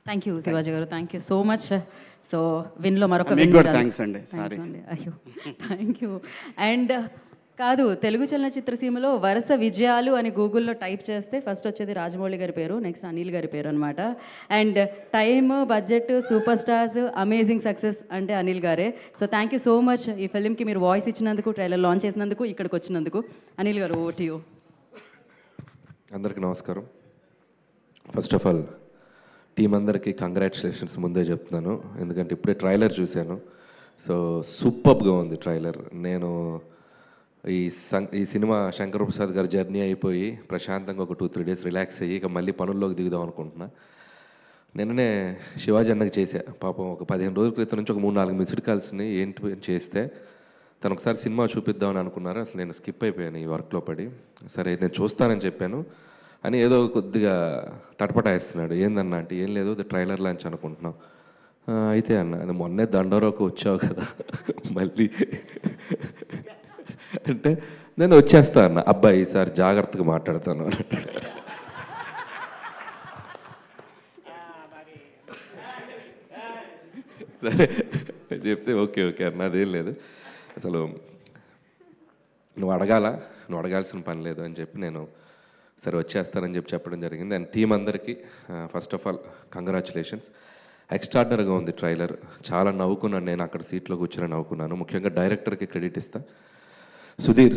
Thank you Shivaji garu, thank you so much. So విన్లో మరొక మీకు విన్ కూడా థ్యాంక్స్ అండి. సారీ. అయ్యో థ్యాంక్ యూ. అండ్ కాదు, తెలుగు చలనచిత్ర సీమలో వరుస విజయాలు అని గూగుల్లో టైప్ చేస్తే ఫస్ట్ వచ్చేది రాజమౌళి గారి పేరు, నెక్స్ట్ అనిల్ గారి పేరు అనమాట. And time, budget, super stars, amazing success అంటే అనిల్ గారే. So thank you so much ఈ ఫిలింకి మీరు వాయిస్ ఇచ్చినందుకు, ట్రైలర్ లాంచ్ చేసినందుకు, ఇక్కడికి వచ్చినందుకు. అనిల్ గారు, ఓ టు యూ. అందరికీ నమస్కారం. ఫస్ట్ ఆఫ్ ఆల్ టీం అందరికీ కంగ్రాచులేషన్స్ ముందే చెప్తున్నాను, ఎందుకంటే ఇప్పుడే ట్రైలర్ చూశాను. సో సూపర్గా ఉంది ట్రైలర్. నేను ఈ సినిమా శంకర్ ప్రసాద్ గారి జర్నీ అయిపోయి ప్రశాంతంగా ఒక 2-3 డేస్ రిలాక్స్ అయ్యి ఇక మళ్ళీ పనుల్లోకి దిగుదాం అనుకుంటున్నా. నిన్ననే శివాజీ అన్నకి చేశా. పాపం ఒక 15 రోజుల క్రితం నుంచి ఒక 3-4 మిస్డ్ కాల్స్ని ఏంటి చేస్తే తను ఒకసారి సినిమా చూపిద్దామని అనుకున్నారు. అసలు నేను స్కిప్ అయిపోయాను ఈ వర్క్లో పడి. సరే నేను చూస్తానని చెప్పాను అని ఏదో కొద్దిగా తటపటాయిస్తున్నాడు. ఏందన్నా అంటే ఏం లేదు, ట్రైలర్ లాంచ్ అనుకుంటున్నాం. అయితే అన్న అది మొన్నే దండోరాకు వచ్చావు కదా మళ్ళీ అంటే నేను వచ్చేస్తా అన్న. అబ్బాయి ఈసారి జాగ్రత్తగా మాట్లాడతాను అన్నాడు. సరే చెప్తే ఓకే ఓకే అన్న, అదేం లేదు, అసలు నువ్వు అడగాల్సిన పని లేదు అని చెప్పి నేను సరే వచ్చేస్తానని చెప్పి చెప్పడం జరిగింది. అండ్ టీం అందరికీ ఫస్ట్ ఆఫ్ ఆల్ కంగ్రాచులేషన్స్. ఎక్స్ట్రాడినరీగా ఉంది ట్రైలర్. చాలా నవ్వుకున్నాను, నేను అక్కడ సీట్లో కూర్చొని నవ్వుకున్నాను. ముఖ్యంగా డైరెక్టర్కి క్రెడిట్ ఇస్తా. సుధీర్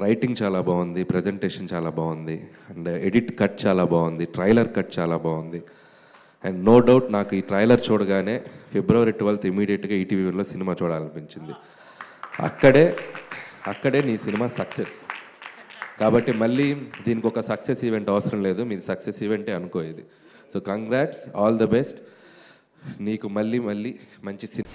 రైటింగ్ చాలా బాగుంది, ప్రజెంటేషన్ చాలా బాగుంది, అండ్ ఎడిట్ కట్ చాలా బాగుంది, ట్రైలర్ కట్ చాలా బాగుంది. అండ్ నో డౌట్ నాకు ఈ ట్రైలర్ చూడగానే February 12th ఇమీడియట్గా ఈటీవీలో సినిమా చూడాలనిపించింది. అక్కడే నీ సినిమా సక్సెస్. కాబట్టి మళ్ళీ దీనికి ఒక సక్సెస్ ఈవెంట్ అవసరం లేదు, మీది సక్సెస్ ఈవెంటే అనుకో ఇది. So congrats, all the best. నీకు మళ్ళీ మంచి సినిమా.